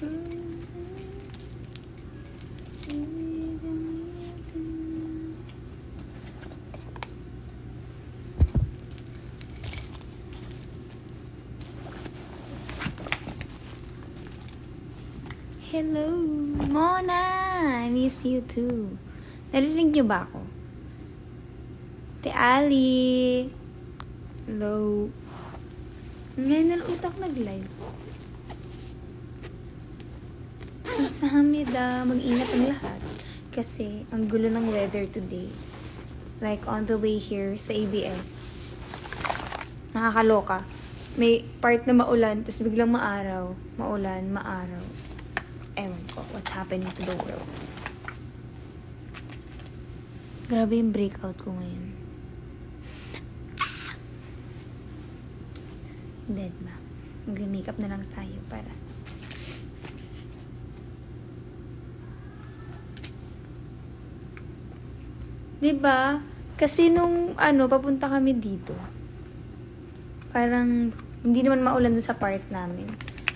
Hello, Mona! I miss you too. Narinig niyo ba ako? Te Ali! Hello. Ngayon na lang utak nag-live. Kamsahamnida, mag-ingat ang lahat. Kasi, ang gulo ng weather today. Like, on the way here sa ABS. Nakakaloka. May part na maulan, tapos biglang maaraw. Maulan, maaraw. Ewan ko, what's happening to the world. Grabe yung breakout ko ngayon. Dead ba? Mag-makeup na lang tayo para. Diba? Kasi nung papunta kami dito. Parang hindi naman maulan dun sa part namin.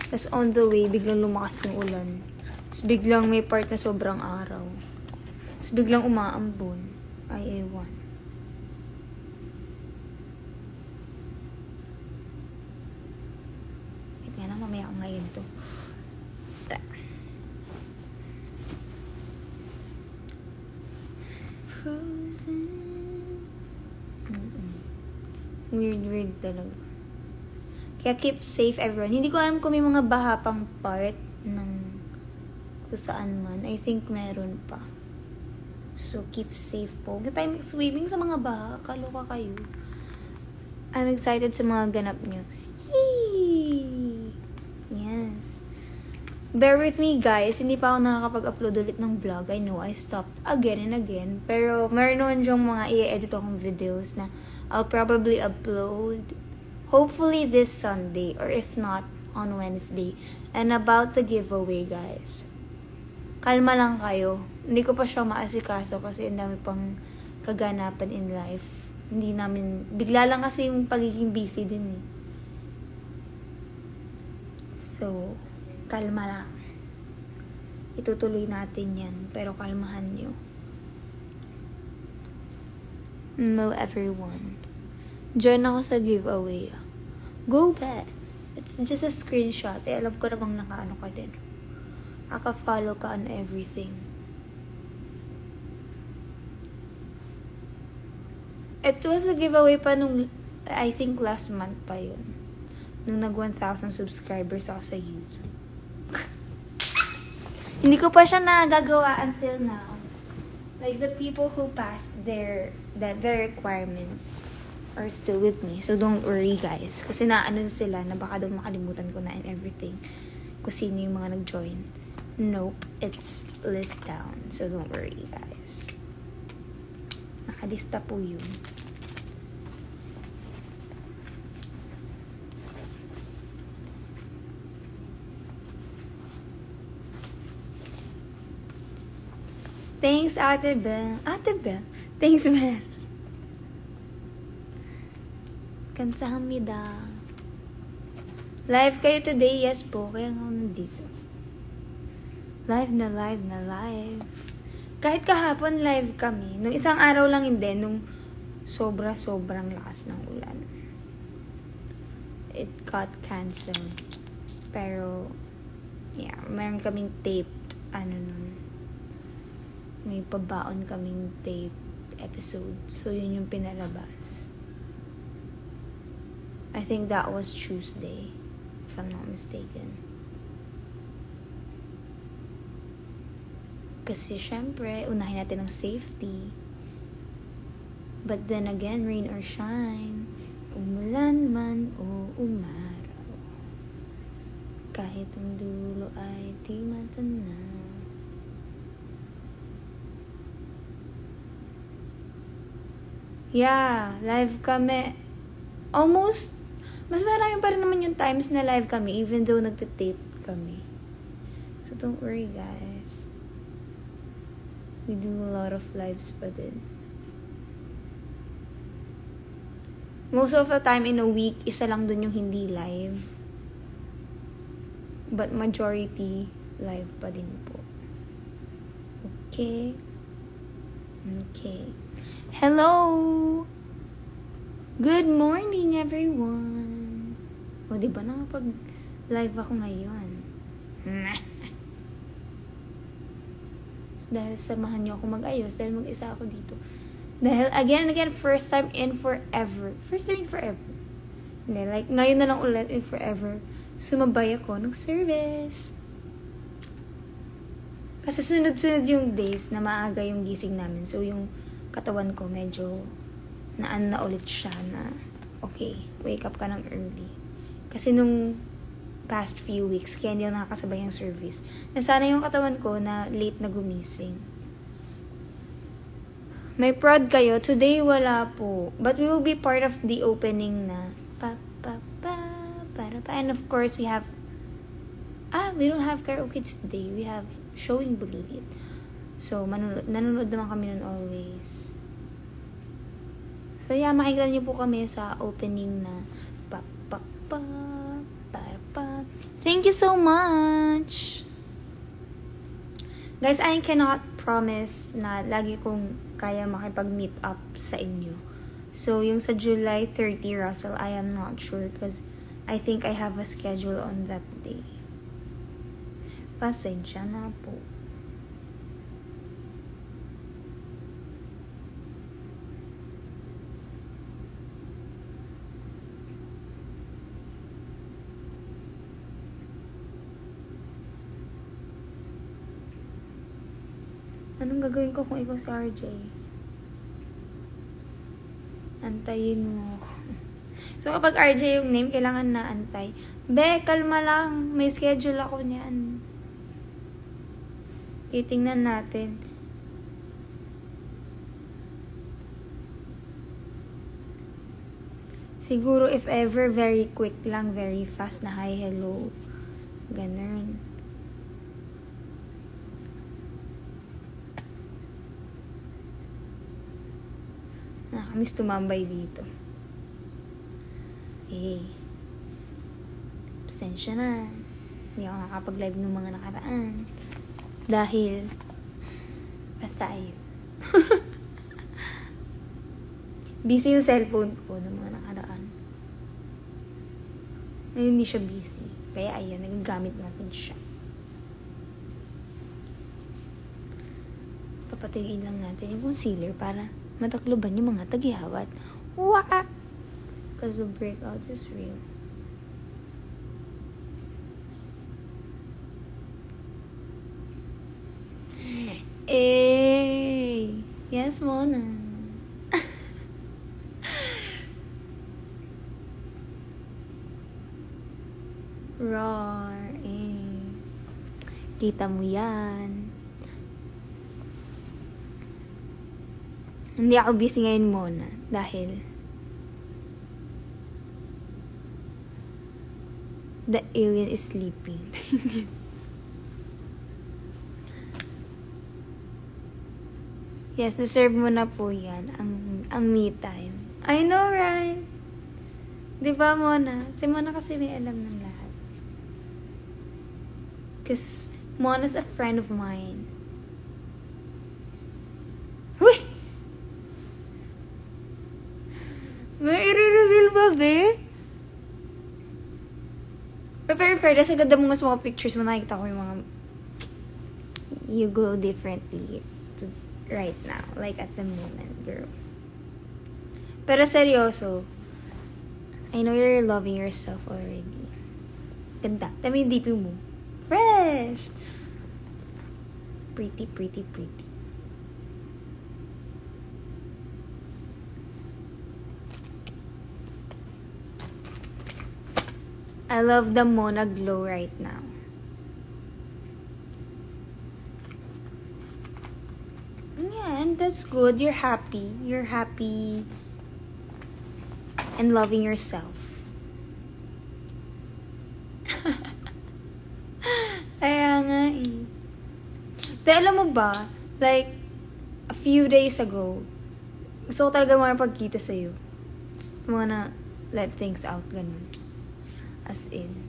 Tapos on the way, biglang lumakas yung ulan. Tapos biglang may part na sobrang araw. Tapos biglang umaambon. Ay, ewan. Wait nga na, mamaya ko ngayon to. Frozen. Weird talaga. Kaya keep safe everyone. Hindi ko alam kung may mga baha pang part ng kung saan man. I think meron pa. So, keep safe po. Huwag tayo swimming sa mga baha. Kaloka kayo. I'm excited sa mga ganap nyo. Yee! Yes. Bear with me, guys. Hindi pa ako nakakapag-upload ulit ng vlog. I know, I stopped again and again. Pero, meron naman yung mga i-edit akong videos na I'll probably upload hopefully this Sunday, or if not, on Wednesday. And about the giveaway, guys. Kalma lang kayo. Hindi ko pa siya maasikaso kasi ang dami pang kaganapan in life. Hindi namin, bigla lang kasi yung pagiging busy din eh. So, kalma lang. Itutuloy natin yan, pero kalmahan nyo. No, everyone. Join ako sa giveaway. Go back. It's just a screenshot. Eh, alam ko namang nakaano ka din. Naka-follow ka on everything. It was a giveaway pa nung, I think last month pa yun. Nung nag 1,000 subscribers ako sa YouTube. Hindi ko pa siya nagagawa until now. Like the people who passed their requirements are still with me. So, don't worry, guys. Kasi naano sila na baka daw makalimutan ko na and everything. Kung sino yung mga nag-join. Nope. It's list down. So, don't worry, guys. Nakalista po yun. Thanks, Ate Belle. Ate Belle. Thanks, man. Kamsahamnida. Live kayo today? Yes po. Kaya nga ako nandito. Live na live na live. Kahit kahapon live kami. Nung isang araw lang hindi. Nung sobrang lakas ng ulan. It got canceled. Pero, yeah. Meron kaming taped. Nun. May pabaon kaming taped episode. So, yun yung pinalabas. I think that was Tuesday, if I'm not mistaken. Kasi syempre, unahin natin ang safety. But then again, rain or shine, umulan man o umaraw, kahit ang dulo ay di matanaw. Yeah, live kami. Almost, mas marami pa rin naman yung times na live kami, even though nagtitape kami. So, don't worry, guys. We do a lot of lives pa din. Most of the time in a week, isa lang dun yung hindi live. But majority, live pa din po. Okay. Okay. Hello! Good morning, everyone! O, diba nakapag-live ako ngayon? So, dahil samahan niyo ako mag-ayos, dahil mag-isa ako dito. Dahil, again and again, first time in forever. First time in forever. Hindi, like, ngayon na lang ulit in forever. Sumabay ako ng service. Kasi sunod-sunod yung days na maaga yung gising namin. So, yung katawan ko medyo na ulit siya na, okay, wake up ka ng early. Kasi nung past few weeks, kaya hindi ako nakakasabay yung service. Nasana yung katawan ko na late na gumising. May prod kayo? Today, wala po. But we will be part of the opening na and of course, we have we don't have karaoke today. We have Showing Believe It. So, nanonood naman kami nun always. So, yeah, makikita niyo po kami sa opening na Thank you so much! Guys, I cannot promise na lagi kong kaya makipag-meet up sa inyo. So, yung sa July 30, Russell, I am not sure because I think I have a schedule on that day. Pasensya na po. Anong gagawin ko kung ikaw si RJ? Antayin mo. So, kapag RJ yung name, kailangan na antay. Be, kalma lang. May schedule ako niyan. Itingnan natin. Siguro, if ever, very quick lang, very fast na hi, hello. Ganun. Nakakamiss tumambay dito. Pasensya na. Hindi ako nakapag-live ng mga nakaraan. Dahil, basta ayun. Busy yung cellphone ko ng mga nakaraan. Ngayon hindi siya busy. Kaya ayun, nagagamit natin siya. Papatuyuin lang natin yung concealer para matakloban yung mga tagyawat. Waka! Because the breakout is real. Yes, Mona. Roar. Kita mo yan. Hindi ako busy ngayon, Mona. Dahil the alien is sleeping. Yes, deserve mo na po yan. Ang me time. I know, right? Diba, Mona? Si Mona kasi may alam ng lahat. Because Mona's a friend of mine. Huy! May i-reveal ba, be? Pero fair, kasi ganda mo nga sa mga pictures mo, nakikita ko yung mga you go differently to right now, like at the moment, girl. Pero seryoso, I know you're loving yourself already. Ganda. Tama yung DP mo. Fresh! Pretty, pretty, pretty. I love the Mona glow right now. Yeah, and that's good. You're happy. You're happy and loving yourself. Kaya nga eh. Dahil alam mo ba, like, a few days ago, gusto ko talaga makipagkita sa'yo. Just wanna let things out, ganun. As in.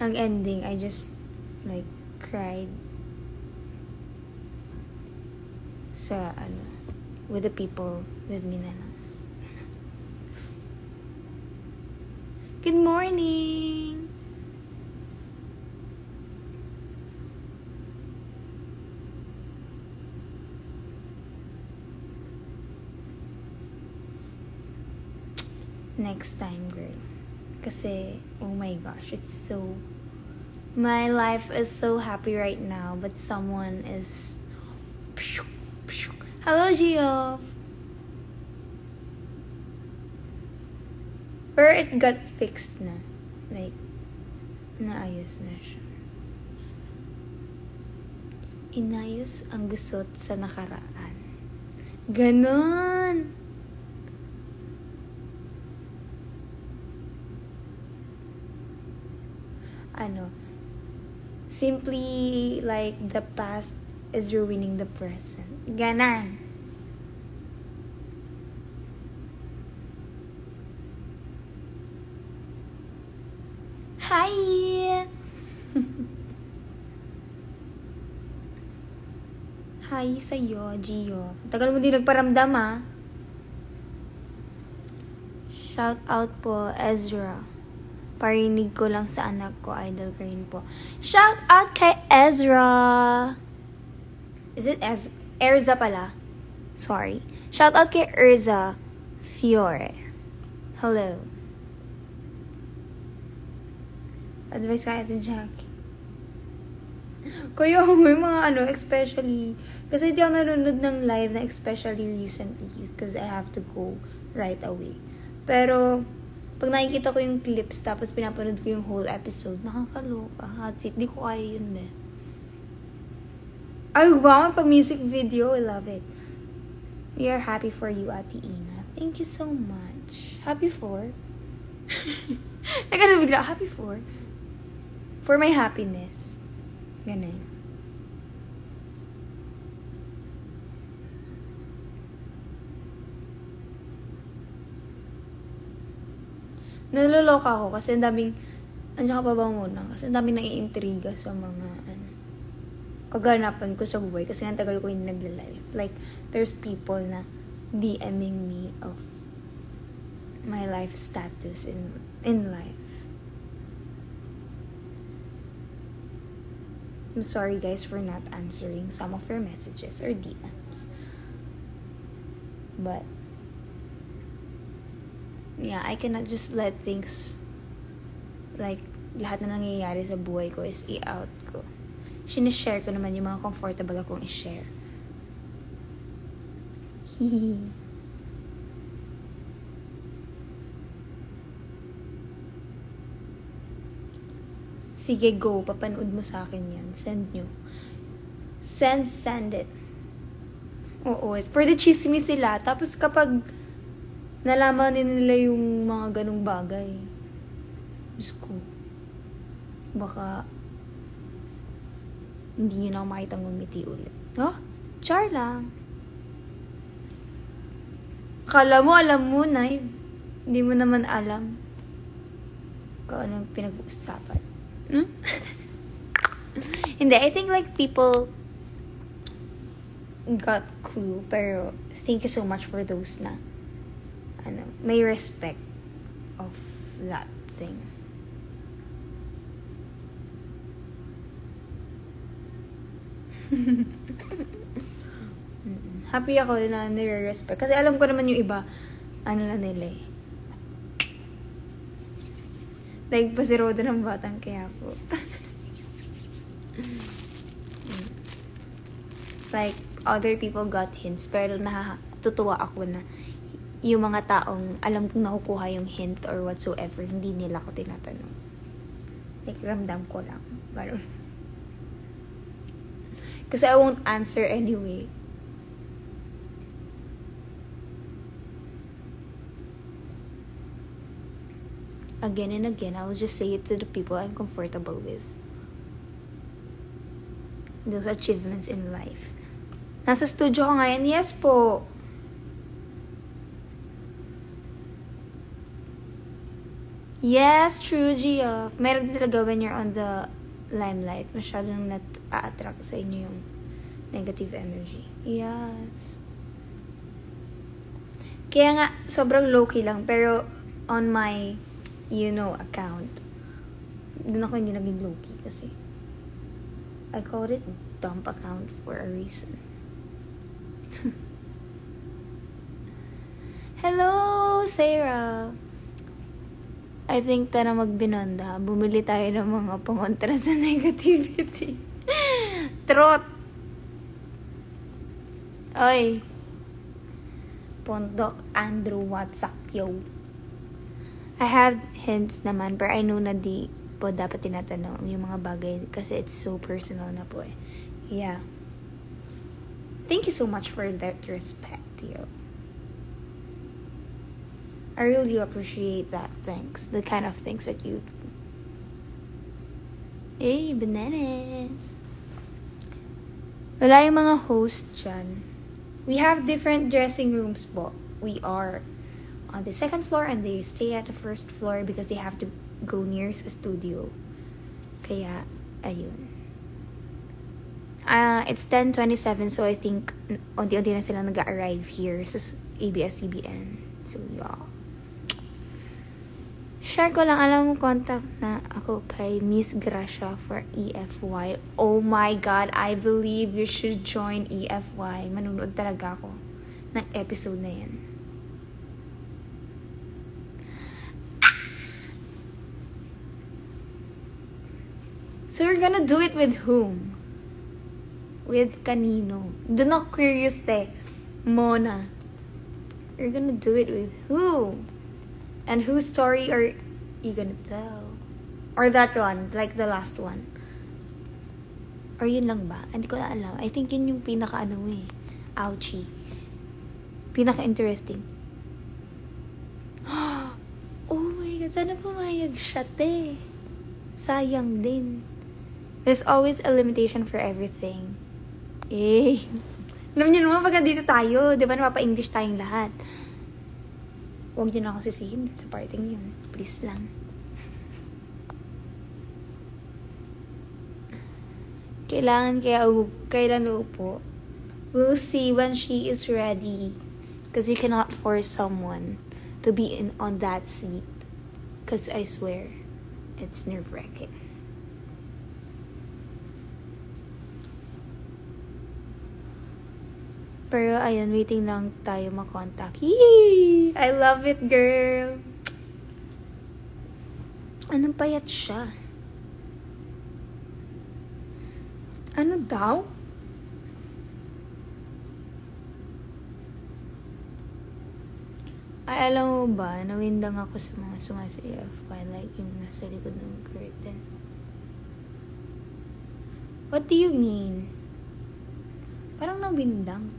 ang ending, I just, like, cried sa, with the people with me na lang. Good morning! Next time, girl. Kasi, oh my gosh, my life is so happy right now, but someone is... Hello, Gio! Pero it got fixed na. Like, naayos na siya. Inayos ang gusot sa nakaraan. Ganon! Simply like the past is ruining the present. Ganon. Hi! Hi sa'yo, Gio. Tagal mo din nagparamdam, ha? Shout out po, Ezra. Parinig ko lang sa anak ko, idol ka rin po. Shout out kay Ezra! Is it Erza pala? Sorry. Shout out kay Erza Fiore. Hello. Advice ka ito, Jackie. Kuya, may mga especially, kasi hindi ako nanonood ng live na especially recently because I have to go right away. Pero, pag nakikita ko yung clips tapos pinapanood ko yung whole episode, nakakaloka. Hot seat. Di ko kaya yun, Ay, wow! Pa-music video. I love it. We are happy for you, Ate Ina. Thank you so much. Happy for? Bigla, happy for? For my happiness. Ganun. Naloloka ako kasi ang daming, andiyan ka pa ba muna? Kasi ang daming naiintriga sa mga, kaganapan ko sa buhay kasi ang tagal ko yung nagla-live. Like, there's people na DMing me of my life status in life. I'm sorry guys for not answering some of your messages or DMs. But, yeah, I cannot just let things like lahat na nangyayari sa buhay ko is i-out ko. Sinishare ko naman yung mga comfortable akong i-share. Sige, go. Papanood mo sa akin yan. Send nyo. Send it. Oo. For the chismis sila. Tapos kapag nalaman nila yung mga ganung bagay, Diyos ko, baka hindi nyo na makitang ngumiti ulit. Char lang. Kala mo, alam mo, Nay. Hindi mo naman alam kung anong pinag-uusapan. Hindi, I think like people got clue, pero thank you so much for those na may respect of that thing. Happy ako na nire-respect. Kasi alam ko naman yung iba, na nila eh. Like, pasiroda ng batang kaya po. Like, other people got hints, pero natutuwa ako na yung mga taong alam kong nakukuha yung hint or whatsoever, hindi nila ko tinatanong. Like, ramdam ko lang. Parang, kasi I won't answer anyway. Again and again, I will just say it to the people I'm comfortable with. Those achievements in life. Nasa studio ka ngayon? Yes po. Yes, true, Gia. Meron din talaga when you're on the limelight. Masyadong nat-attract sa inyo yung negative energy. Yes. Kaya nga, sobrang low-key lang. Pero, on my, account, doon ako hindi naging low-key kasi I called it dump account for a reason. Hello, Sarah! I think na magbinonda, bumili tayo ng mga pangontra sa negativity. Trot! Oy! Pondok Andrew, what's up, yo? I have hints naman, but I know na di po dapat tinatanong yung mga bagay kasi it's so personal na po eh. Yeah. Thank you so much for that respect, yo. I really appreciate that. Thanks. The kind of things that you... Hey, bananas! Wala yung mga host dyan. We have different dressing rooms po. We are on the second floor and they stay at the first floor because they have to go near sa studio. Kaya, ayun. It's 10:27, so I think unti-unti na sila nag-arrive here sa ABS-CBN. So, yeah. Share ko lang, alam mo, contact na ako kay Miss Gracia for EFY. Oh my God, I believe you should join EFY. Manunod talaga ako ng episode na yan. So, you're gonna do it with whom? With kanino? Doon ako curious, Mona. You're gonna do it with who? And whose story are you gonna tell? Or that one, like the last one? Or yun lang ba? Hindi ko na alam. I think yun yung ouchie. Pinaka-interesting. Oh my God, sana pumayag siya, Sayang din. There's always a limitation for everything. Alam niyo naman, pagka dito tayo, di ba napapa-English tayong lahat? Huwag niyo na ako sisihin sa parting yun. Please lang. Kailan upo? We'll see when she is ready. Because you cannot force someone to be on that seat. Because I swear, it's nerve-wracking. Pero ayun, waiting lang tayo makontak. Yee! I love it, girl! Anong payat siya? Ano daw? Ay, alam mo ba, nawindang ako sa mga sumasayafy, like yung nasa likod ng curtain. What do you mean? Parang nawindang,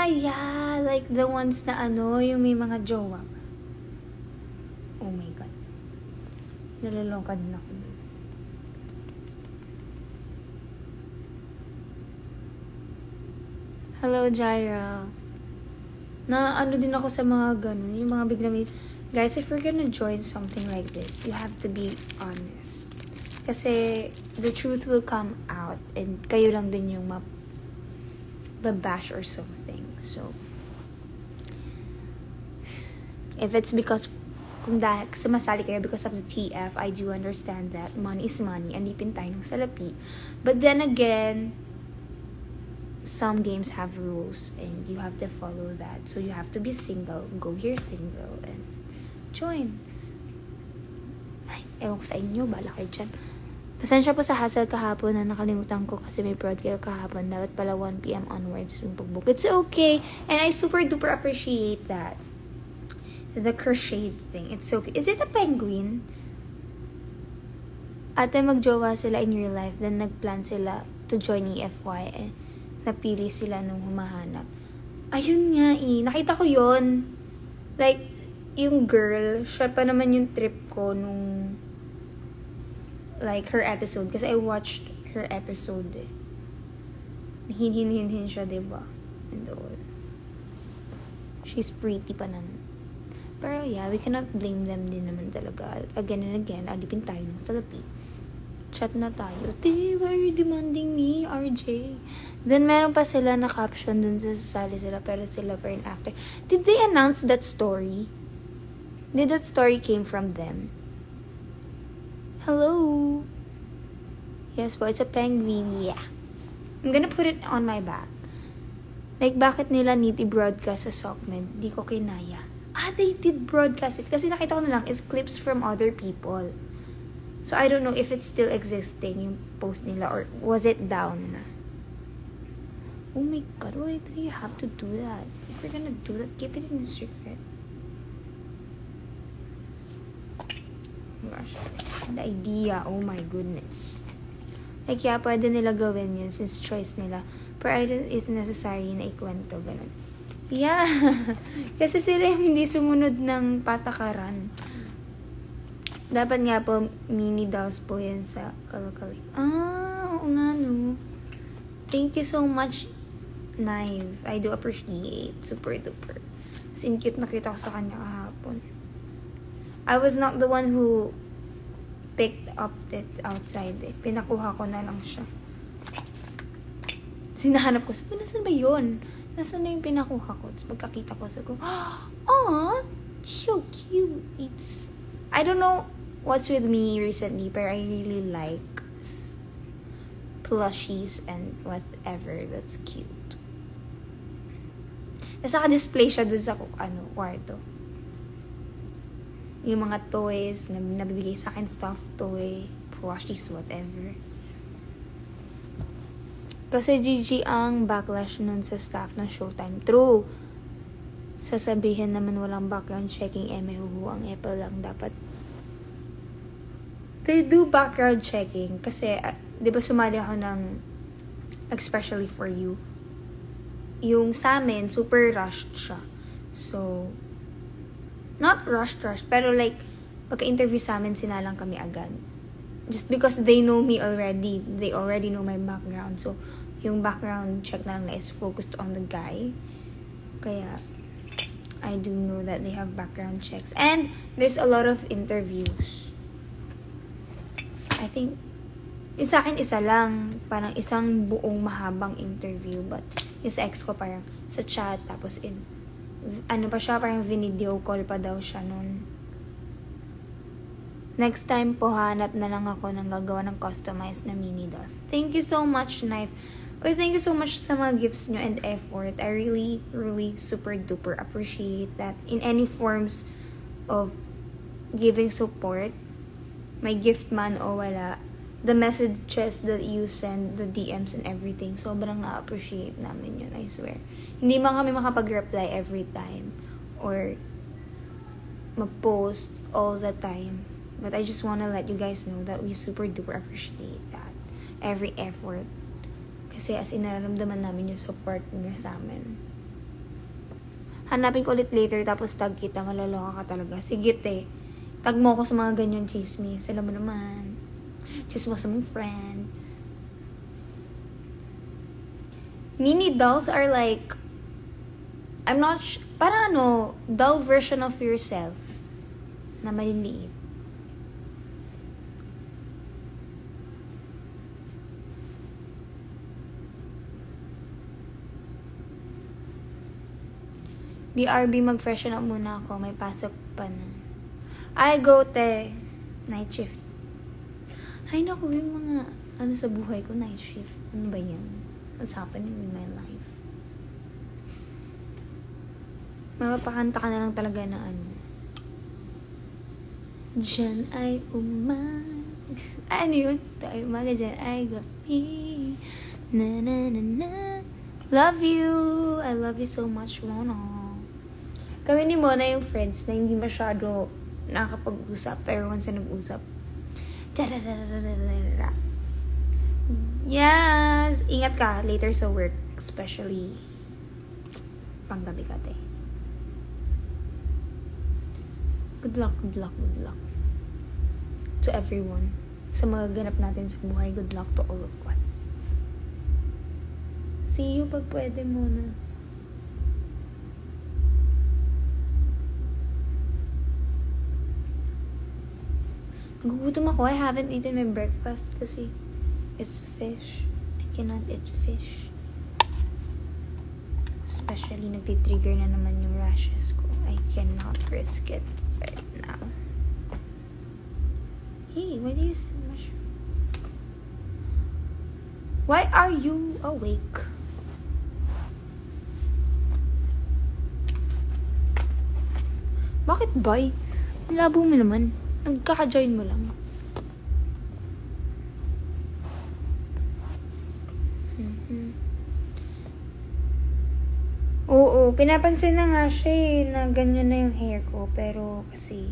Yeah, like the ones na yung may mga jowa. Oh my God. Nalulungkad na ako. Hello, Jaira. Na din ako sa mga ganun, yung mga bigla may... Guys, if we're gonna join something like this, you have to be honest. Kasi the truth will come out and kayo lang din yung babash or something. So, if it's because kung dahil sumasali kayo because of the TF, I do understand that money is money, alipin tayo ng salapi. But then again, some games have rules and you have to follow that. So you have to be single, go here single and join. Ay, ewan ko sa inyo, bala kayo dyan. Pasensya po sa hassle kahapon na nakalimutan ko kasi may prod kayo kahapon. Dapat pala 1 p.m. onwards yung pagbook. It's okay. And I super duper appreciate that. The crocheted thing. It's so cute. Is it a penguin? Ate, magjowa sila in real life. Then nagplan sila to join EFY. And napili sila nung humahanap. Ayun nga nakita ko yon. Like, yung girl, siya pa naman yung trip ko nung like, her episode. Kasi I watched her episode eh. Hin siya, diba? And all. She's pretty pa naman. Pero yeah, we cannot blame them din naman talaga. Again and again, alipin tayo ng salapi. Chat na tayo. Why are you demanding me, RJ? Then meron pa sila na caption dun sa sasali sila, pero sila pa rin after. Did they announce that story? Did that story came from them? Hello? Yes po, it's a penguin. Yeah. I'm gonna put it on my back. Like, bakit nila need i-broadcast sa Sockmed? Di ko kinaya. They did broadcast it. Kasi nakita ko na lang is clips from other people. So, I don't know if it's still existing, yung post nila, or was it down na? Oh my God, why do you have to do that? If you're gonna do that, keep it in the secret. Gosh, the idea, oh my goodness. Like, yeah, pwede nila gawin yun since choice nila. Pero I don't, it's necessary na ikwento, ganun. Yeah. Kasi sila yung hindi sumunod ng patakaran. Dapat nga po, mini dolls po yan sa Kalakali. Oo nga, no. Thank you so much, Nive. I do appreciate. Super duper. As in, cute nakita ko sa kanya kahapon. I was not the one who picked up it outside eh. Pinakuha ko na lang siya. Sinahanap ko, sabi, nasan ba yun? Nasan na yung pinakuha ko? Tapos pagkakita ko, sabi ko, aw, so cute. It's, I don't know what's with me recently, but I really like plushies and whatever that's cute. Nasa ka-display siya dun sa kwarto. Yung mga toys na nabibigay sa akin, stuffed toy, plushies, whatever. Kasi GG ang backlash nun sa staff ng Showtime. True. Sasabihin naman walang background checking, mehuhu ang Apple lang dapat. They do background checking. Kasi, di ba sumali ako ng Especially For You. Yung sa amin, super rushed siya. So, not rushed, pero like, pagka-interview sa amin, sinalang kami agad. Just because they know me already. They already know my background. So, yung background check na lang na is focused on the guy. Kaya, I do know that they have background checks. And, there's a lot of interviews. I think, yung sa akin, isa lang. Parang isang buong mahabang interview. But, yung sa ex ko, parang sa chat, tapos ano pa siya, parang video call pa daw siya nun. Next time po, hanap na lang ako ng gagawa ng customized na mini dolls. Thank you so much, Knife. Thank you so much sa mga gifts nyo and effort. I really, really super duper appreciate that. In any forms of giving support, may gift man o wala, the messages that you send, the DMs and everything, sobrang na-appreciate namin yun, I swear. Hindi man kami makapag-reply every time or mag-post all the time. But I just wanna let you guys know that we super duper appreciate that. Every effort. Kasi as in, nararamdaman namin yung support nyo sa amin. Hanapin ko ulit later, tapos tag kita, malaloka ka talaga. Sige te, tag mo ko sa mga ganyan chismis. Alam mo naman. Chismis sa mong friend. Mini dolls are like, I'm not parang doll version of yourself na maliliit. BRB, mag-freshen up muna ako. May pasok pa na. Ay, go te. Night shift. Ay, naku, yung mga, sa buhay ko, night shift. Ano ba yan? What's happening in my life? Mapapakanta ka na lang talaga na Diyan ay ano yun? Tayo umaga, diyan ay gabi. Na na na na. Love you. I love you so much, Mono. Kami ni Mona yung friends na hindi masyado nakakapag-usap, pero once na nag-usap, yes! Ingat ka later sa work, especially panggabi ka, te. Good luck, good luck, good luck to everyone. sa mga ganap natin sa buhay. Good luck to all of us. See you pag pwede muna. Nagugutom ako. I haven't eaten my breakfast kasi it's fish. I cannot eat fish. Especially nagtitrigger na naman yung rashes ko. I cannot risk it right now. Hey, why do you send mushroom? Why are you awake? Bakit bay? Labo mo naman. Nagkaka-join mo lang. Oo, pinapansin na nga siya na ganyan na yung hair ko. Pero kasi,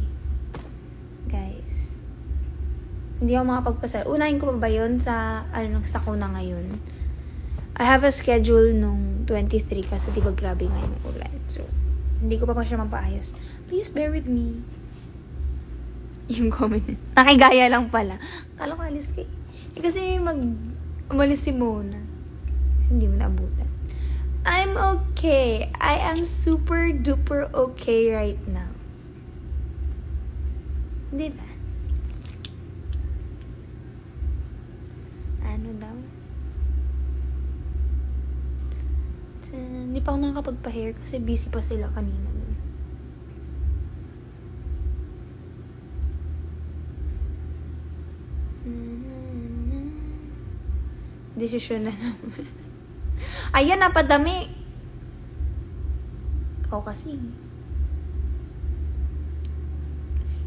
guys, hindi ako makapagpasal. Unahin ko pa ba yun sa, sa kuna ngayon? I have a schedule nung 23 kasi diba grabe nga yung ulan. So, hindi ko pa siya mapaayos. Please bear with me. Yung comment. Nakigaya lang pala. Kala ko alis kay. Kasi umalis si Mona. Hindi mo naabutan. I'm okay. I am super duper okay right now. Diba? Ano daw? Hindi pa ako nakakapagpa-hair kasi busy pa sila kanina. Desisyon na naman. Ayan, napadami. Ako kasi.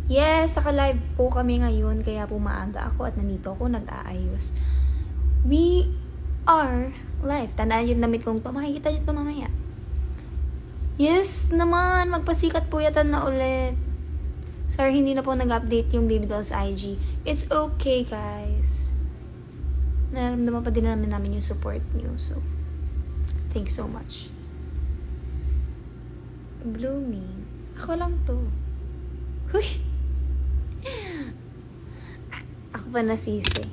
Yes, saka-live po kami ngayon. Kaya po maaga ako at nandito ako nag-aayos. We are live. Tandaan yung damit kong to. Makikita nyo ito mamaya. Yes naman. Magpasikat po yata na ulit. Sorry, hindi na po nag-update yung Baby Dolls IG. It's okay, guys. Naramdaman pa din namin yung support niyo. So, thanks so much. Blooming. Ako lang to. Huy! Ako pa nasisi.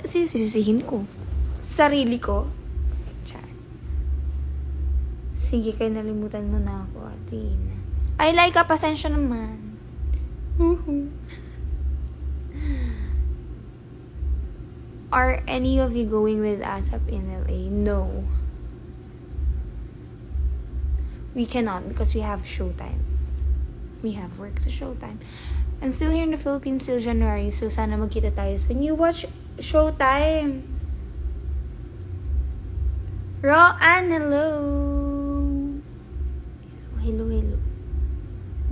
Sisihin ko. Sarili ko. Char. Sige, kayo nalimutan mo na ako, Athena. Ay, like ka, pasensya naman. Are any of you going with ASAP in LA? No. We cannot because we have showtime. We have work sa showtime. I'm still here in the Philippines till January, so sana magkita tayo. So you watch showtime. Roan, hello. Hello.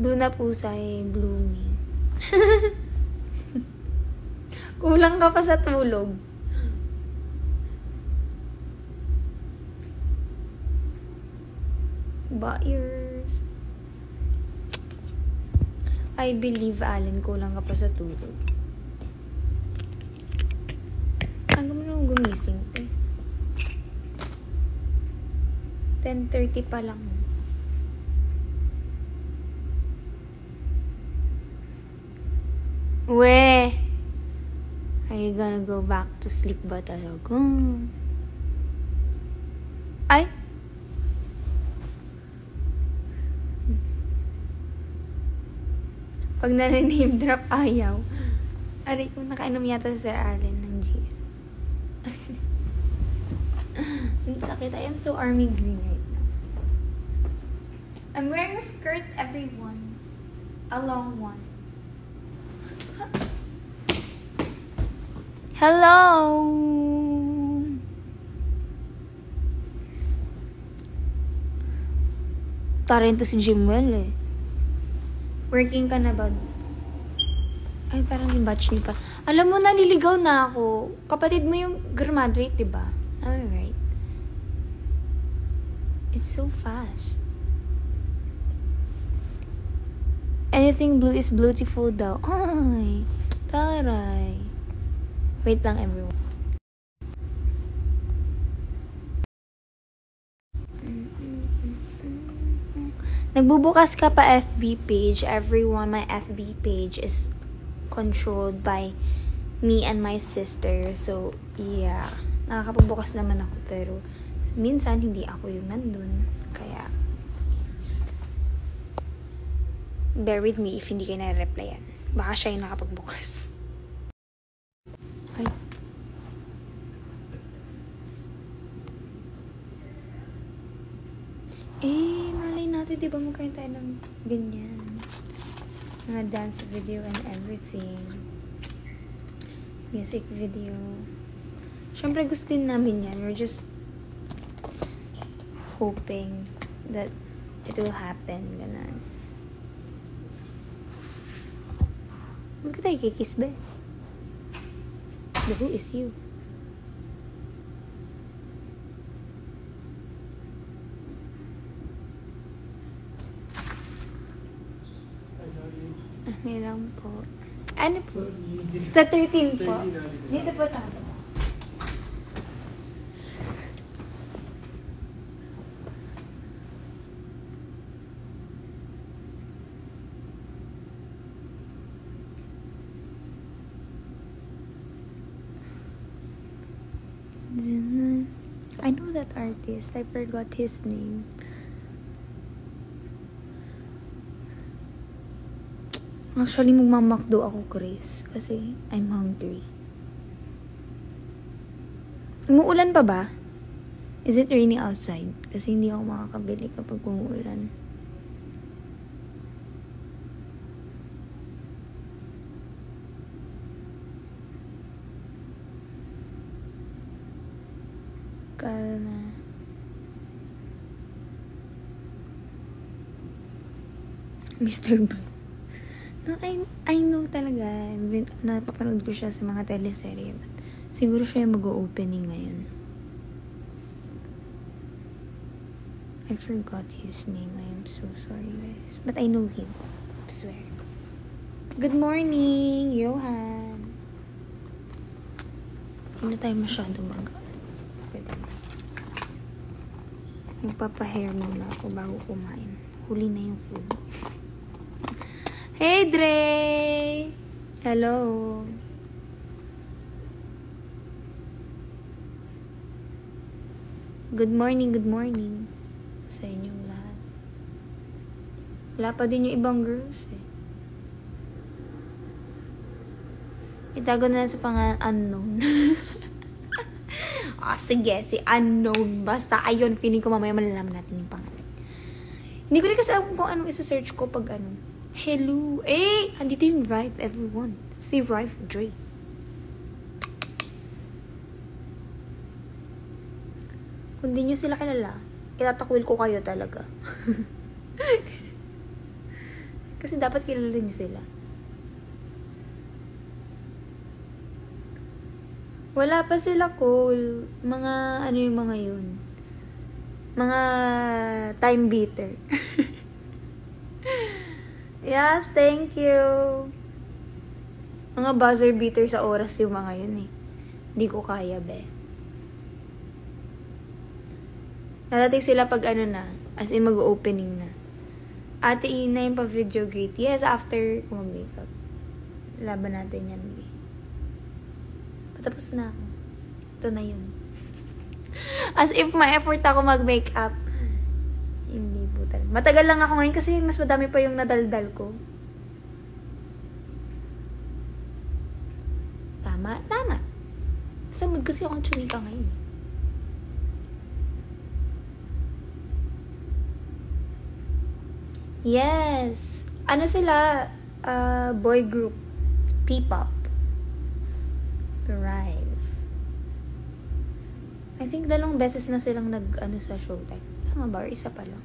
Doon na po sa blooming. Kulang ka pa sa tulog. Buyers. I believe, Allen, kulang ka pa sa tulog. Hanggang mo nung gumising, 10:30 pa lang. We! Are you gonna go back to sleep ba talaga? Ay! Pag nare-name drop, ayaw. Aray, kung nakainom yata si Sir Allen ng GS. Ang sakit. I am so army green right now. I'm wearing a skirt, everyone. A long one. Hello! Tarin to si Jimwell eh. Working ka na ba? Ay, parang yung batch niyo pa. Alam mo, naliligaw na ako. Kapatid mo yung graduate, diba? Am I right? It's so fast. Anything blue is beautiful daw. Ay, taray. Wait lang, everyone. Nagbubukas ka pa FB page. Everyone, my FB page is controlled by me and my sister. So, yeah. Nakakapagbukas naman ako, pero minsan hindi ako yung nandun. Kaya, bear with me if hindi kayo na-replyan. Baka siya yung nakapagbukas. Ay. Malay natin, diba magkaroon tayo ng ganyan. Mga dance video and everything. Music video. Siyempre gusto din namin yan. We're just hoping that it will happen. Ganun. Ba't ka tayo kikiss, be? The who is you? Okay lang po. Ano po? Sa 13 po. Dito po sa akin. I know that artist. I forgot his name. Actually, magmamakdo ako, Chris. Kasi, I'm hungry. Umuulan pa ba? Is it raining outside? Kasi hindi ako makakabili kapag umuulan. Kalma. Mr. Blue. No, I know talaga. Napapanood ko siya sa mga teleserye. Siguro siya yung mag-o-opening ngayon. I forgot his name. I am so sorry, guys. But I know him. I swear. Good morning, Johan. Hindi na tayo masyado pwede na. Magpapahair muna ako bago kumain. Huli na yung food. Hey, Dre! Hello! Good morning sa inyong lahat. Wala pa din yung ibang girls eh. Itago na sa unknown. Sige, si unknown. Basta, ayun, feeling ko mamaya malalaman natin yung pangalan. Hindi ko rin kasi alam kung anong isa-search ko pag ano. Hello. Andito yung Rive, everyone. Si Rive Dre. Kung di nyo sila kilala, itatakwil ko kayo talaga. Kasi dapat kilala nyo sila. Wala pa sila cool. Mga, ano yung mga yun? Mga time beater. Yes, thank you. Mga buzzer beater sa oras yung mga yun eh. Hindi ko kaya, be. Narating sila pag ano na, as in mag-opening na. Ate Ina yung pa-video greet. Yes, after ko mag-makeup. Laban natin yan, be. Patapos na ako. Ito na yun. As if ma-effort ako mag-makeup. Hindi po talaga. Matagal lang ako ngayon kasi mas madami pa yung nadaldal ko. Tama. Sa mood kasi akong chumika ngayon. Yes. Ano sila? Boy group. P-pop. Rive. I think 2 beses na silang nag-ano sa Showtime. Tama ba? Or isa pa lang.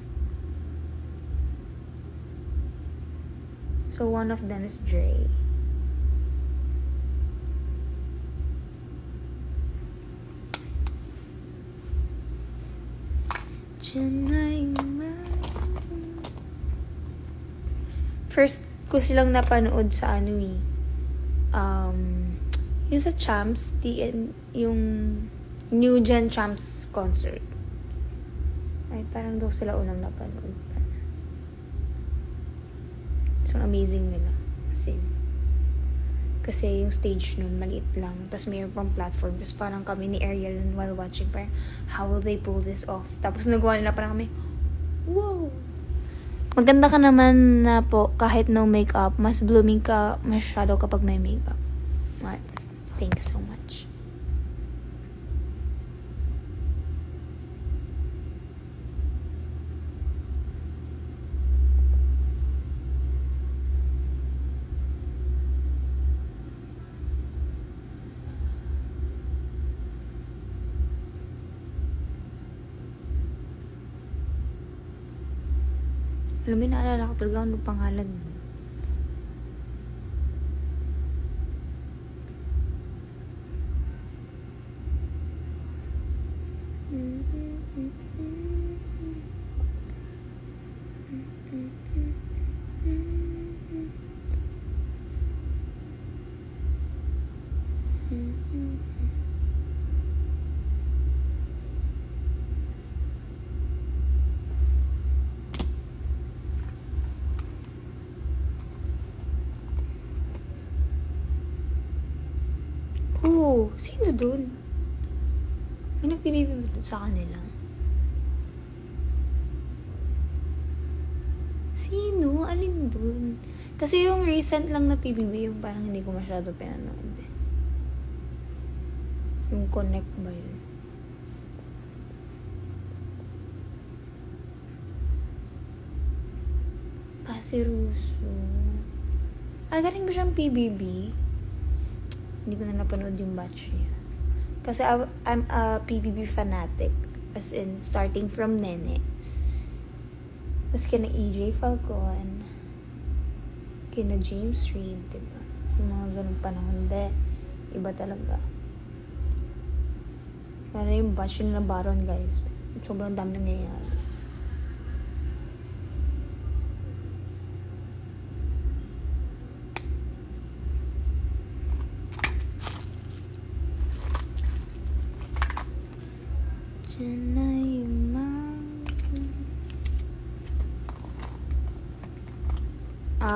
So, one of them is Dre. First ko silang napanood sa ano eh. Yung sa Champs, yung New Gen Champs concert. Ay, parang daw sila unang napanood. So, amazing nila. Kasi, Kasi yung stage nun, maliit lang. Tapos mayroon pang platform. Tapos parang kami ni Ariel while watching, parang, how will they pull this off? Tapos nagawa nila parang kami, wow! Maganda ka naman na po kahit no makeup. Mas blooming ka masyado kapag may makeup. What? Thank you so much. Alam mo, naalala ko talaga ano pangalan mo. Oh, sino dun? May nagpibibig sa kanila. Sino? Alin dun? Kasi yung recent lang na PBB, yung parang hindi ko masyado pinanood. Yung Connect ba yun? Si Russo. Galing ba siyang PBB? Hindi ko na napanood yung batch niya. Kasi I'm a PBB fanatic. As in, starting from Nene. Tapos kina EJ Falcon. Kina James Reid, diba? Yung mga ganun panahon. Iba talaga. Para yung batch nila Baron, guys. Sobrang dami nangyayari.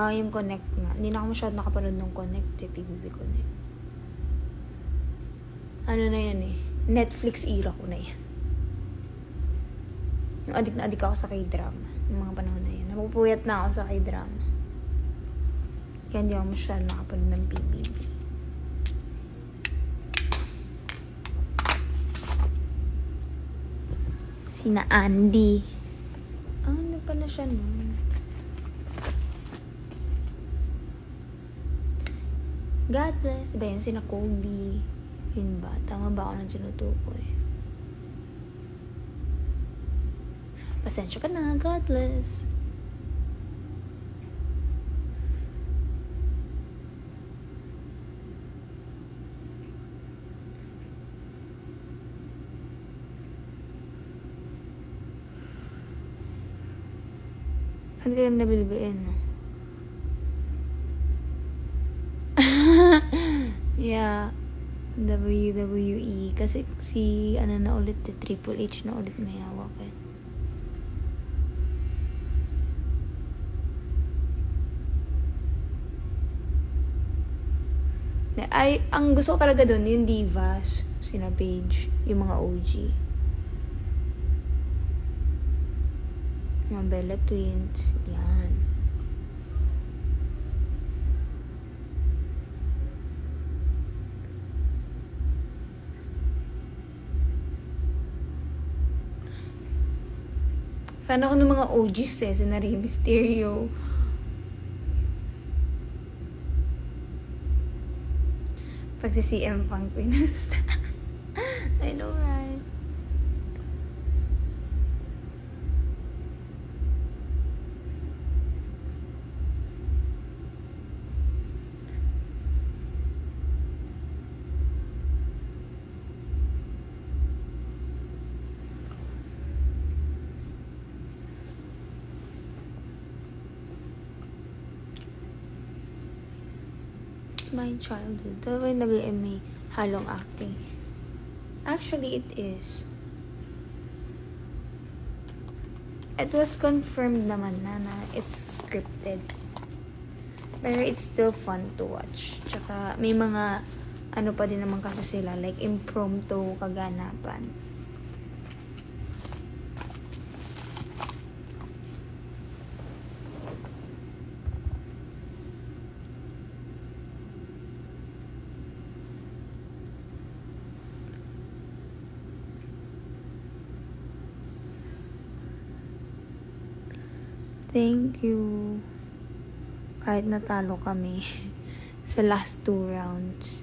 Yung Connect nga. Hindi na ako masyado nakapanood ng Connect, PBB Connect. Ano na yan eh. Netflix era ko na yan. Yung adik na adik ako sa K-drama. Yung mga panahon na yan. Napupuyat na ako sa K-drama. Kaya hindi ako masyado nakapanood ng PBB. Sina Andy. Ano pala siya nun? God bless. Diba yun? Sina Kobe. Yun ba? Tama ba ako nang sinutukoy? Pasensya ka na. God bless. Ang ganda bilbiin, no? Yeah. WWE. Kasi si, ano na ulit, Triple H na ulit may hawak eh. Ang gusto ko talaga dun, yung divas, sina Paige, yung mga OG. Mga Bella Twins, yan. Fan ako ng mga OGs eh, sina Rey Mysterio. Pag si CM Punk pinusta. I know, right? My childhood. Dalawa yung WMA halong acting. Actually, it is. It was confirmed naman na it's scripted. Pero it's still fun to watch. Tsaka may mga ano pa din naman kasi sila, like impromptu kaganapan. Thank you. Kahit natalo kami sa last 2 rounds.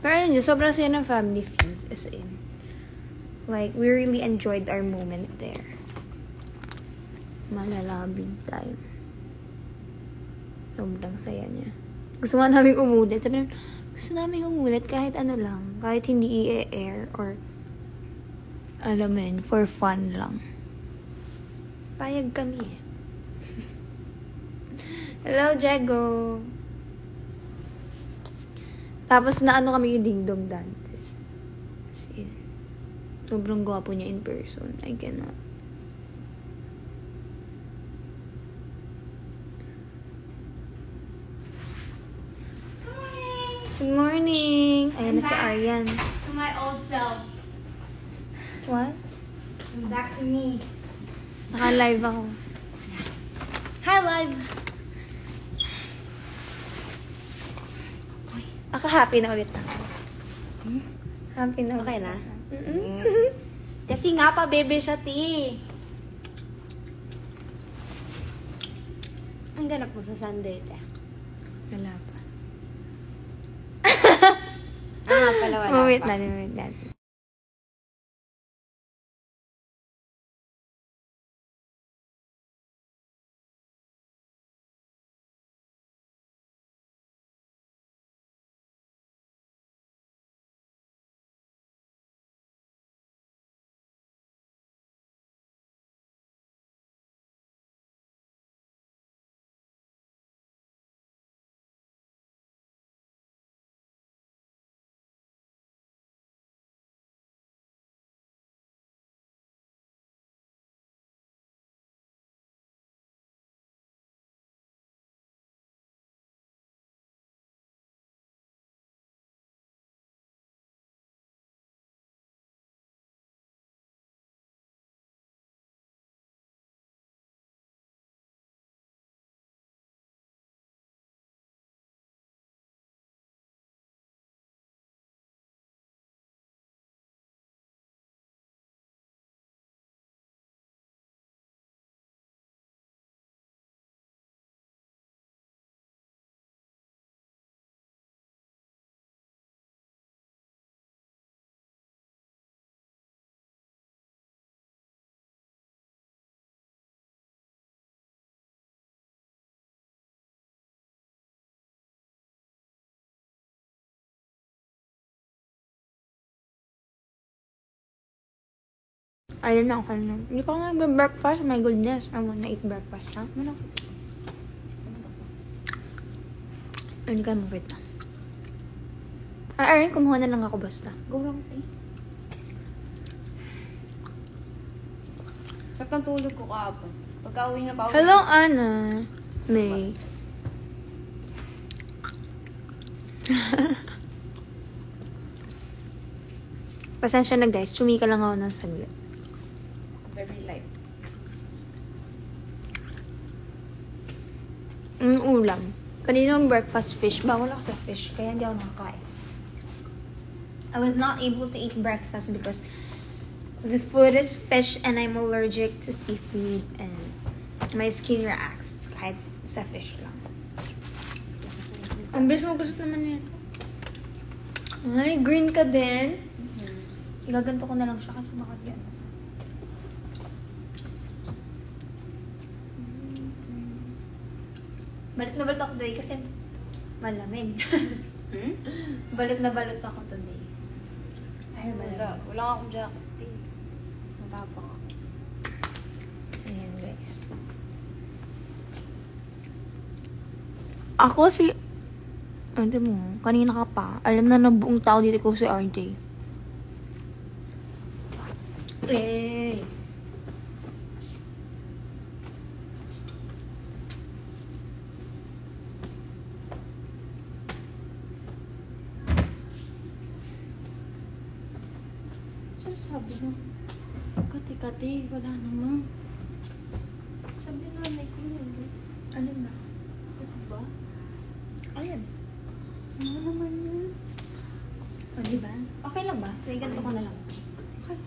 Pero ano nyo, sobrang saya ng Family Feud. As in, like, we really enjoyed our moment there. Malala big time. Sobrang saya niya. Gusto nga namin umulit. Sabi namin, gusto namin umulit kahit ano lang. Kahit hindi i-air or alam mo yun, for fun lang. Payag kami eh. Hello, Jago! Tapos na ano kami yung Ding Dong Dantes. Kasi sobrang gwapo niya in person. I cannot. Good morning! Ayan na si Aryan. To my old self. What? Back to me. Naka-live ako. Hi, live. Ako happy na ulit ako. Happy na Okay ulit na? ako. Kasi nga pa, bebe siya, ti. Ang ganap mo sa Sunday, te. Wala pa. Pala wala Wait pa. natin. Ayun na ako kanina. Hindi pa ako nag-breakfast. My goodness. I wanna eat breakfast. Ha? Ano? Hindi ka mabit na. Ayun, kumuha na lang ako basta. Go lang, te. Sakang tulog ko kahapon. Pagka-uwi na pa. Hello, Anna. May. Pasensya na guys. Chumika lang ako ng saglit. Very light. Ulam. Kanina yung breakfast fish. Bawal ako sa fish. Kaya hindi ako nakakain. I was not able to eat breakfast because the food is fish and I'm allergic to seafood and my skin reacts kahit sa fish lang. Ang bilis mo gusto naman yan. Ay, green ka din. Igaganto ko na lang siya kasi bakit yan. Balit na balit ako today kasi malamig. Balit na balit ako today. Ay, Wala. Wala nga akong jacket, eh. Matapang ako. Ayan, guys. Ako Ano mo, kanina ka pa. Alam na ng buong tao dito ko si RJ. Eh. Sabi mo, kati-kati, wala naman. Sabi na, may kunin. Ano na? Ito ba? Ayan. Ano naman yun? O, diba? Okay lang ba? Sige, ganito ko na lang. Okay.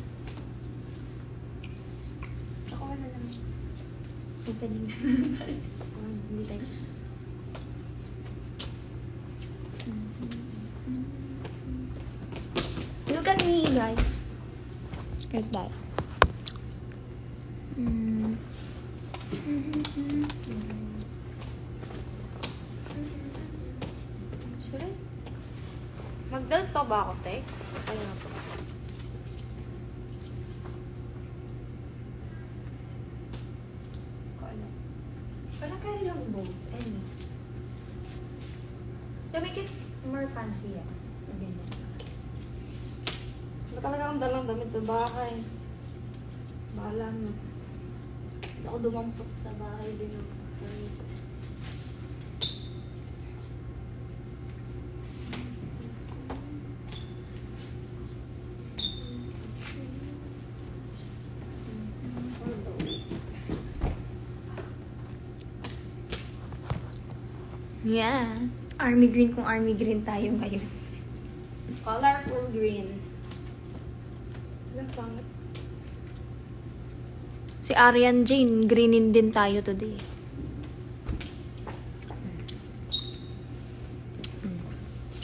Ako wala lang. Opening. Nice. Hindi tayo. Look at me, guys. Like that. Sure? Mag-belt pa ba ako, te? Ayun na po. Parang carry lang both. Any. To make it more fancy, yeah. Ganyan. Ba talaga akong dalang damit sa bahay. Bahala mo. Hindi ako dumampot sa bahay din ng damit. Yeah. Army green kung army green tayo ngayon. Colorful green. Wala, pangit. Si Arian Jane, greenin din tayo today.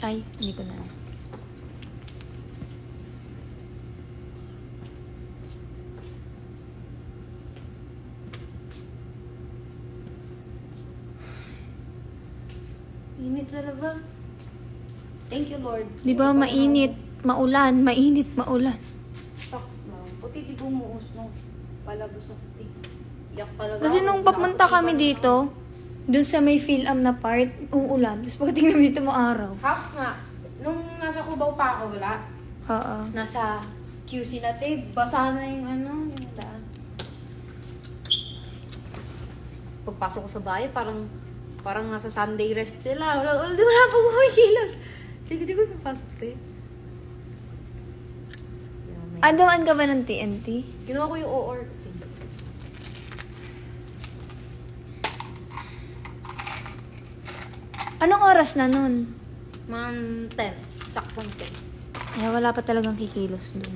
Ay, hindi ko na. Init sa labas. Thank you, Lord. Di ba mainit, maulan, mainit, maulan. Stocks lang. Puti di bumuos, no? Palabas ako, puti. Yak talaga. Kasi nung papunta kami dito, dun sa may Phil-Am na part, uulan. Tapos pagdating namin dito araw. Half nga. Nung nasa Cubao pa ako, wala. Oo. Tapos nasa QC na, te, basa na yung ano, yung daan. Pagpasok ko sa bahay, parang nasa Sunday rest sila. Wala pa kumikilos. Di ko ipapasok, te. Adawaan ka ba ng TNT? Ginawa ko yung OR. Anong oras na nun? Man, 10. Saktong 10. Ay, wala pa talagang kikilos dun.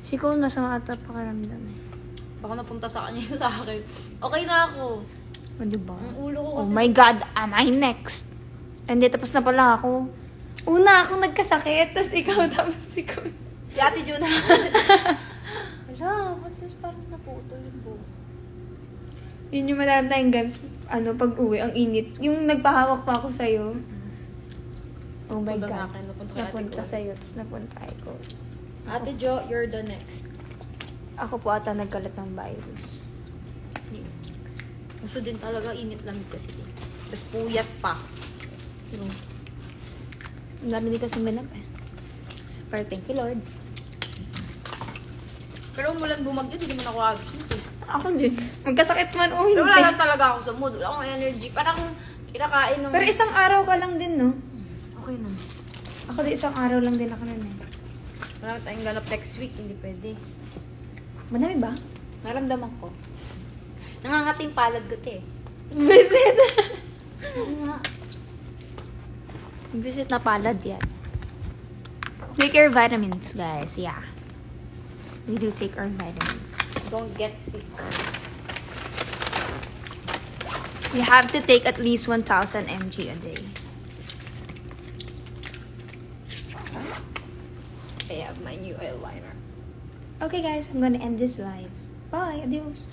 Si Cole masama ata pakaramdam eh. Baka napunta sa kanya yung sa akin. Okay na ako. O, diba? Ang ulo ko Oh kasi. my God, am I next? Hindi, tapos na pala ako. Una akong nagkasakit, tapos ikaw, tapos si Cole. Si Ate Juna. Wala, basta parang naputol yung buhok. Yun yung madami tayong games, pag uwi, ang init. Yung nagpahawak pa ako sa'yo. Oh my Punta God. sa akin, napunta kay Ate Napunta Cole. sa'yo, tapos napunta kay Cole. Ate Jo, you're the next. Ako po ata nagkalat ng virus. Gusto din talaga, init lang kasi. Tapos puyat pa. Ang dami din kasi minap eh. Pero thank you Lord. Pero umulan bumagyo, hindi naman ako absent eh. Ako din. Magkasakit man o hindi. Pero wala lang talaga ako sa mood. Wala akong energy. Parang kinakain ng... Pero isang araw ka lang din, no? Okay na. Ako din isang araw lang din ako nun eh. Marami tayong ganap next week. Hindi pwede. Madami ba? Naramdaman ko. Nangangating palad ko, te. Visit! Oo nga. Visit na palad yan. Take your vitamins, guys. Yeah. We do take our vitamins. Don't get sick. You have to take at least 1,000 mg a day. I have my new eyeliner. Okay, guys. I'm gonna end this live. Bye. Adios.